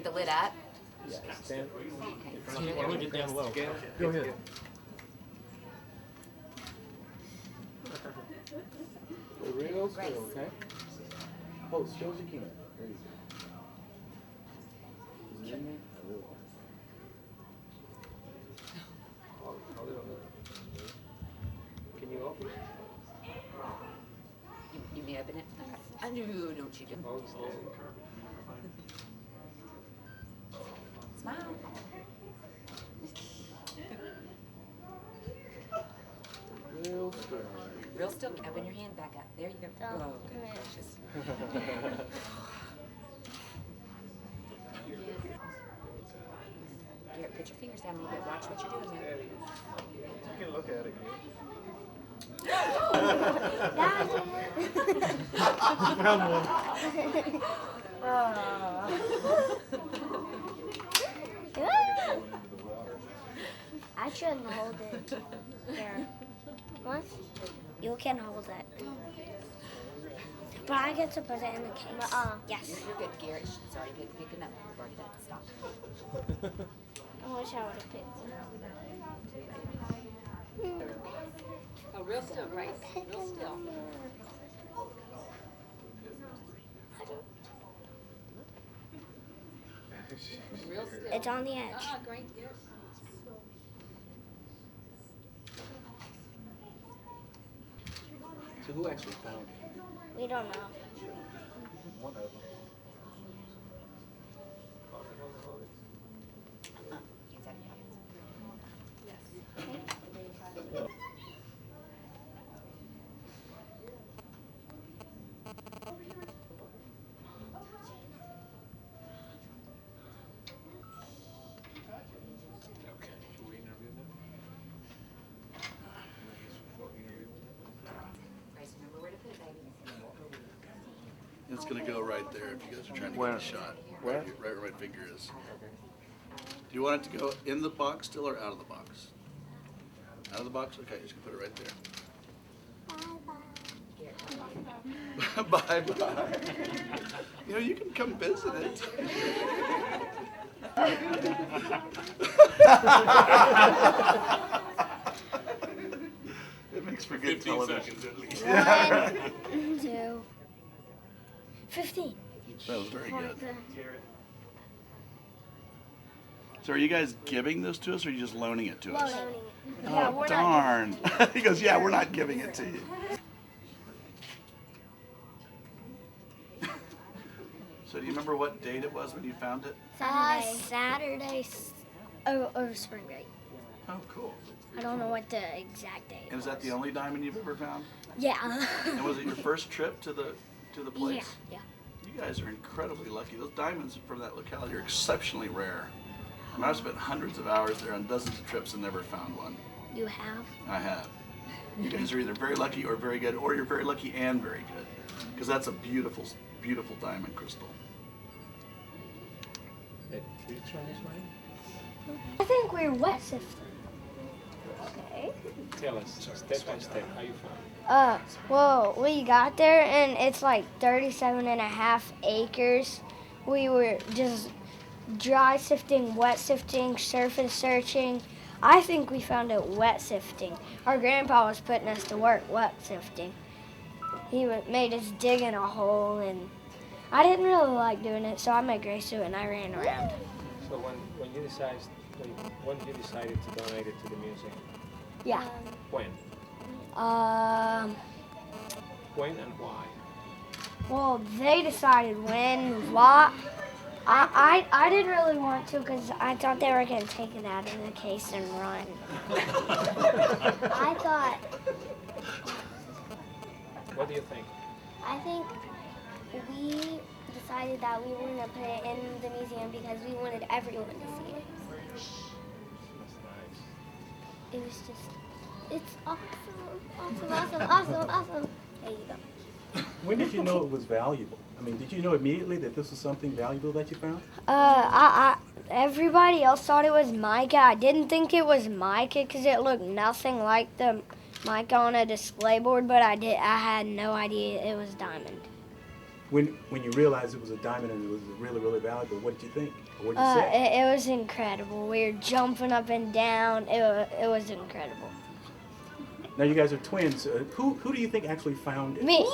the lid up? Yeah, stand in front of you or get down low. Go ahead. Real still, okay? Hold as still as you can. There you go. Is it in there? A little. Can you open it? You may open it? Okay. I knew, don't you do? Smile. Real still. Real still. Open your hand back up. There you go. Oh, good gracious. Here, put your fingers down a little bit. Watch what you're doing there. You can look at it. Found one. I shouldn't hold it. Here. What? You can hold it. But I get to put it in the case. Yes. You're good, Garrett. Sorry, pick it up. We've already done it. Stop. I wish I would have picked it. Oh, real still, Grace. Real still. Real still. It's on the edge. Ah, great. Yes. So who actually found it? We don't know. One of them. It's going to go right there if you guys are trying to get a shot. Where? Right where my finger is. Do you want it to go in the box still or out of the box? Out of the box? Okay, just gonna put it right there. Bye-bye. You know, you can come visit it. It makes for good television. At least. 1, 2, 15. That was very good. So are you guys giving this to us or are you just loaning it to us? Loaning. Oh, darn. He goes, yeah, we're not giving it to you. So do you remember what date it was when you found it? Saturday over spring break. Oh, cool. I don't know what the exact date And is that the only diamond you've ever found? Yeah. And was it your first trip to the place? Yeah. You guys are incredibly lucky. Those diamonds from that locality are exceptionally rare. I mean, I've spent hundreds of hours there on dozens of trips and never found one. You have? I have. You guys are either very lucky or very good, or you're very lucky and very good. Because that's a beautiful, beautiful diamond crystal. Hey, will you try this one? I think we're wet sifting. Okay. Tell us, step by step, how you found it. Well, we got there and it's like 37.5 acres. We were just dry sifting, wet sifting, surface searching. I think we found it wet sifting. Our grandpa was putting us to work wet sifting. He made us dig in a hole, and I didn't really like doing it, so I made Grace do it and I ran around. So when you decided to donate it to the museum? Yeah. When? When and why? Well, they decided when, why. I didn't really want to because I thought they were going to take it out of the case and run. I thought... What do you think? I think we decided that we were going to put it in the museum because we wanted everyone to see it. That's nice. It was just, it's awesome. There you go. When did you know it was valuable? I mean, did you know immediately that this was something valuable that you found? Everybody else thought it was mica. I didn't think it was mica because it looked nothing like the mica on a display board, but I had no idea it was diamond. When you realized it was a diamond and it was really, really valuable, what did you think? Or what did you say? It was incredible. We were jumping up and down. It was incredible. Now you guys are twins. Who do you think actually found it? Me.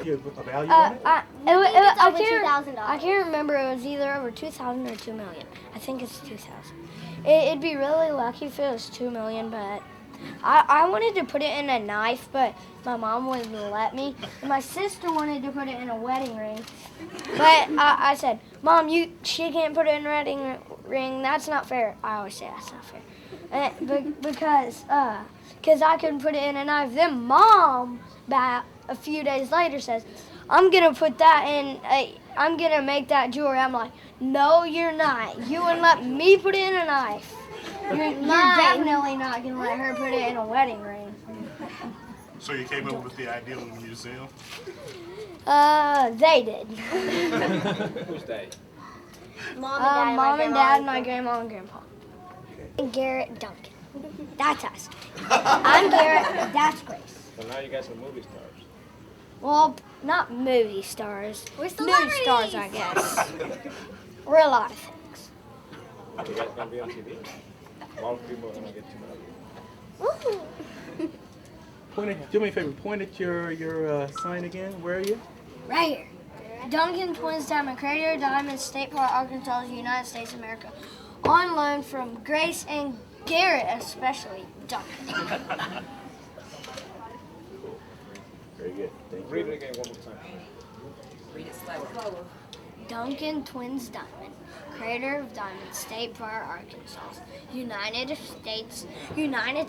You have a value on it? I can't remember. It was either over 2,000 or 2 million. I think it's 2,000. It'd be really lucky if it was 2 million, but I wanted to put it in a knife, but my mom wouldn't let me. And my sister wanted to put it in a wedding ring, but I said, Mom, she can't put it in a wedding ring. That's not fair. I always say that's not fair. Because I couldn't put it in a knife. Then Mom, back a few days later, says, I'm gonna put that in. I'm gonna make that jewelry. I'm like, no, you're not. You wouldn't let me put it in a knife. You're definitely not gonna let her put it in a wedding ring. So you came up with the idea of the museum? They did. Who's they? Mom and Dad, my grandma and grandpa. And Garrett Duncan. That's us. I'm Garrett. That's Grace. So now you guys are movie stars. Well, not movie stars. We're News celebrities. stars, I guess. We're a lot of things. You guys gonna be on TV? A lot of people are gonna get to know you. Do me a favor. Point at your sign again. Where are you? Right here. Duncan Twins Diamond, Crater of Diamond, State Park, Arkansas, United States of America. On loan from Grace and Garrett, especially Duncan. Very good. Thank Read you. it again one more time. Read it slower. Duncan Twins Diamond, Crater of Diamond, State Park, Arkansas, United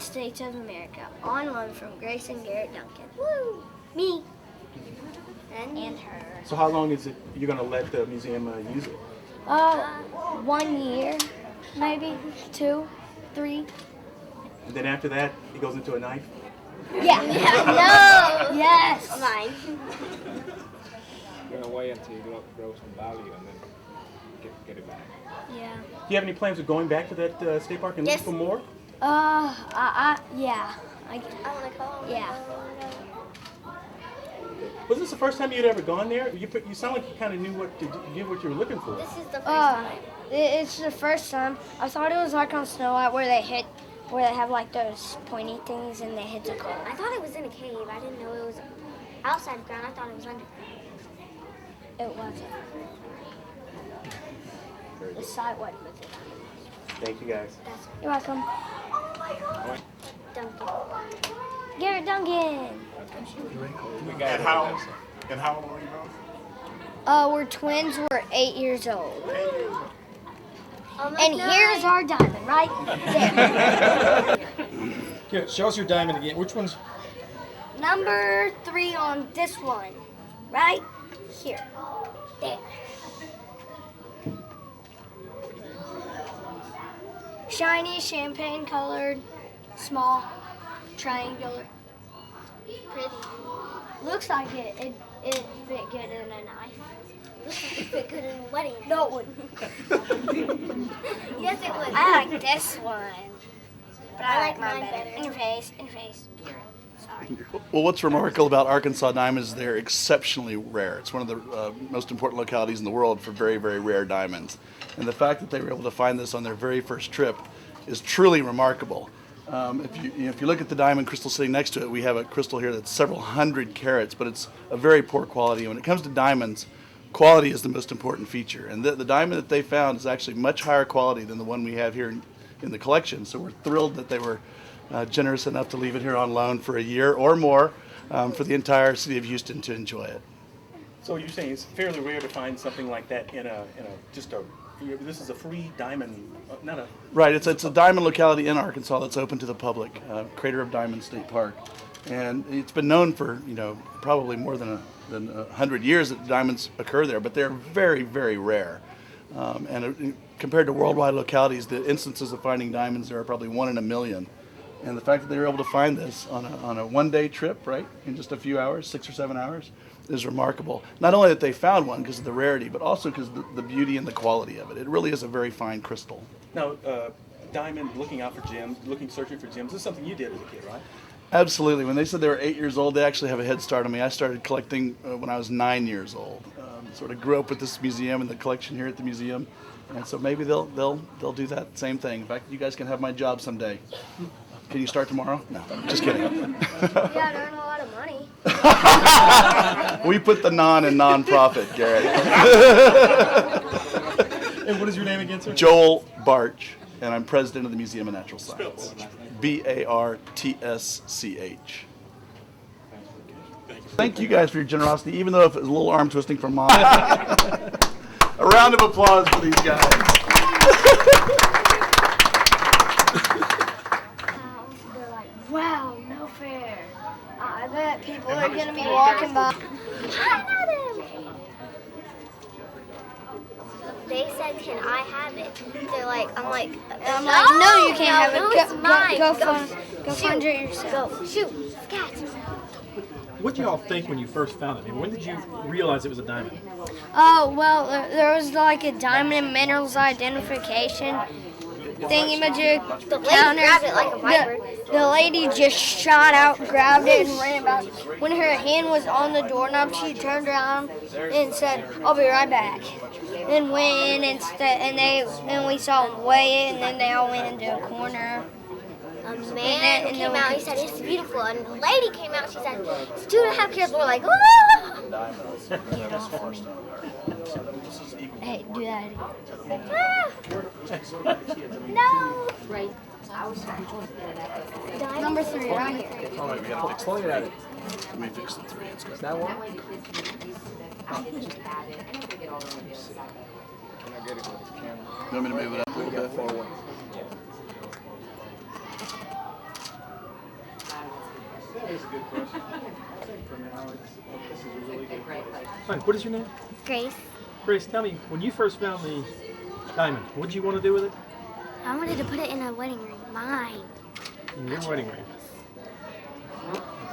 States of America. On loan from Grace and Garrett Duncan. Woo! Me. And her. So how long is it you're going to let the museum use it? 1 year, maybe 2, 3. And then after that, it goes into a knife? Yeah. No. Yes. Mine. You're gonna wait until you grow some value and then get it back. Yeah. Do you have any plans of going back to that state park and Yes. look for more? Yeah. I want to call. Yeah. Was this the first time you'd ever gone there? You sound like you kind of knew what you were looking for. This is the first time. It's the first time. I thought it was like on Snow White where they have like those pointy things and they hit the car. I thought it was in a cave. I didn't know it was outside ground. I thought it was underground. It wasn't. The side wasn't with it. Thank you guys. You're welcome. Duncan. Garrett Duncan. We got And it. how old are you both? We're twins. We're 8 years old. Almost And here's our diamond right there. Here, show us your diamond again. Which one's? Number 3 on this one. Right here. There. Shiny, champagne colored, small, triangular. pretty. Looks like it fit good in a knife. Looks like it fit good in a wedding. No, it wouldn't. Yes, it would. I like this one. But I like mine mine better. better. In your face, in your face. Sorry. Well, what's remarkable about Arkansas diamonds is they're exceptionally rare. It's one of the most important localities in the world for very, very rare diamonds. And the fact that they were able to find this on their very first trip is truly remarkable. If you look at the diamond crystal sitting next to it, we have a crystal here that's several hundred carats, but it's a very poor quality. And when it comes to diamonds, quality is the most important feature. And the diamond that they found is actually much higher quality than the one we have here in the collection. So we're thrilled that they were generous enough to leave it here on loan for a year or more for the entire city of Houston to enjoy it. So you're saying it's fairly rare to find something like that in a this is a free diamond, not a. Right, it's a diamond locality in Arkansas that's open to the public, Crater of Diamond State Park, and it's been known for probably more than 100 years that diamonds occur there, but they're very, very rare. Compared to worldwide localities, the instances of finding diamonds there are probably 1 in a million. And the fact that they were able to find this on a one-day trip, right, in just a few hours, 6 or 7 hours, is remarkable. Not only that they found one because of the rarity, but also because of the beauty and the quality of it. It really is a very fine crystal. Now, diamond looking out for gems, searching for gems, this is something you did as a kid, right? Absolutely. When they said they were 8 years old, they actually have a head start on me. I started collecting when I was 9 years old. Sort of grew up with this museum and the collection here at the museum, and so maybe they'll do that same thing. In fact, you guys can have my job someday. Can you start tomorrow? No, just kidding. Yeah, I'd earn a lot of money. We put the non in non-profit, Garrett. And what is your name again, sir? Joel Bartsch, and I'm president of the Museum of Natural Science. Bartsch. Thank you guys for your generosity, even though if it was a little arm twisting from Mom. A round of applause for these guys. They're like, wow, no fair. I bet people are going to be walking by. I know them. They said, "Can I have it?" They're like, I'm like, no, you can't have it. It's mine. Go find it yourself. Go shoot, catch. What did y'all think when you first found it? I mean, when did you realize it was a diamond? Oh, well, there was like a diamond and minerals identification thingy-majig The lady counter. grabbed it like a viper. The lady just shot out, grabbed it, and ran about. When her hand was on the doorknob, she turned around and said, "I'll be right back." Then went and we saw them weigh it, and then they all went into a corner. A man came out, he said, "It's beautiful." And the lady came out, she said, "It's 2.5 carats." We're like, "Oh!" Hey, do that again. No. Right. Number 3, right here. All right, we gotta fix. Point it at it. Let me fix the 3. It's good. That one? That way the kids can use it. I didn't just add it. I don't think it all the way to the other side. Can I get it with the camera? You want me to move it up a little bit? Forward. That is a good question. I think for now, this is a really good Great. Like, Fine. What is your name? Grace, Grace, tell me, when you first found the diamond, what did you want to do with it? I wanted to put it in a wedding ring. Mine. In your wedding ring.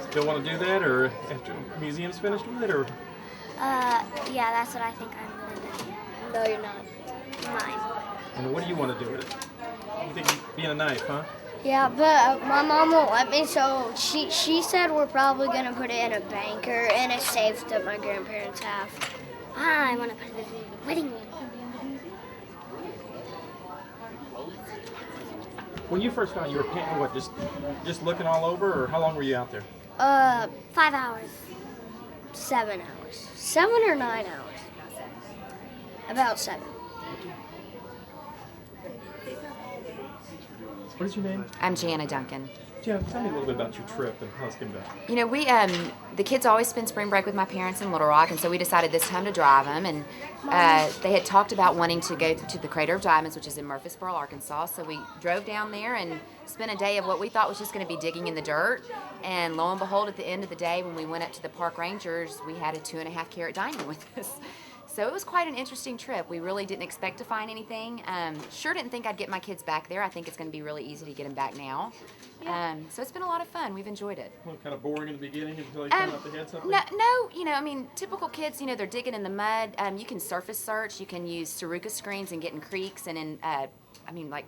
Still want to do that, or after the museum's finished with it, or? Yeah, that's what I think I'm gonna do. No, you're not. Mine. And what do you want to do with it? You think being a knife, huh? Yeah, but my mom won't let me, so she said we're probably going to put it in a banker in a safe that my grandparents have. I want to put it in a wedding ring. When you first found it, you were painting what? Just looking all over, or how long were you out there? 5 hours. 7 hours. 7 or 9 hours? About 7. What is your name? I'm Jana Duncan. Jen, tell me a little bit about your trip and how it's came about. You know, we the kids always spend spring break with my parents in Little Rock, and so we decided this time to drive them. And they had talked about wanting to go to the Crater of Diamonds, which is in Murfreesboro, Arkansas. So we drove down there and spent a day of what we thought was just going to be digging in the dirt. And lo and behold, at the end of the day, when we went up to the park rangers, we had a 2.5 carat diamond with us. So it was quite an interesting trip. We really didn't expect to find anything. Sure didn't think I'd get my kids back there. I think it's going to be really easy to get them back now. So it's been a lot of fun. We've enjoyed it. Well, kind of boring in the beginning until you found out they had something? No, you know, I mean, typical kids, you know, they're digging in the mud. You can surface search. You can use Saruka screens and get in creeks and in, like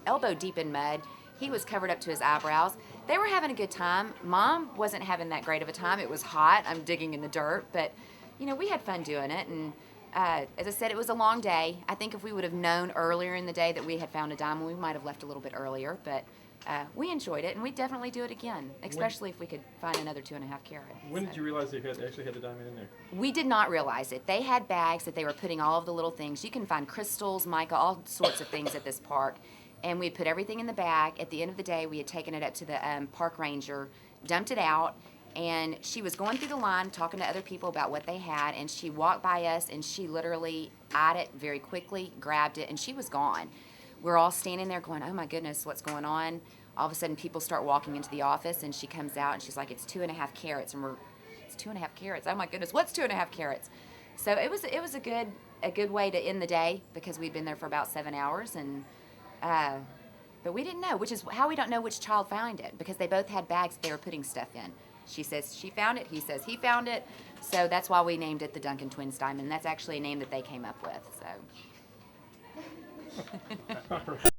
elbow deep in mud. He was covered up to his eyebrows. They were having a good time. Mom wasn't having that great of a time. It was hot. I'm digging in the dirt, but you know, we had fun doing it, and as I said, it was a long day. I think if we would have known earlier in the day that we had found a diamond, we might have left a little bit earlier, but we enjoyed it, and we'd definitely do it again, especially if we could find another 2.5 carat. When did you realize they actually had the diamond in there? We did not realize it. They had bags that they were putting all of the little things. You can find crystals, mica, all sorts of things at this park, and we put everything in the bag. At the end of the day, we had taken it up to the park ranger, dumped it out, and she was going through the line talking to other people about what they had, and she walked by us and she literally eyed it very quickly, grabbed it, and she was gone. We're all standing there going, oh my goodness, what's going on? All of a sudden people start walking into the office, and she comes out and she's like, it's 2.5 carats, and it's 2.5 carats. Oh my goodness, what's 2.5 carats? So it was a good way to end the day, because we'd been there for about 7 hours, and but we didn't know, which is how we don't know which child found it, because they both had bags they were putting stuff in. She says she found it, he says he found it, so that's why we named it the Duncan Twins Diamond. That's actually a name that they came up with. So.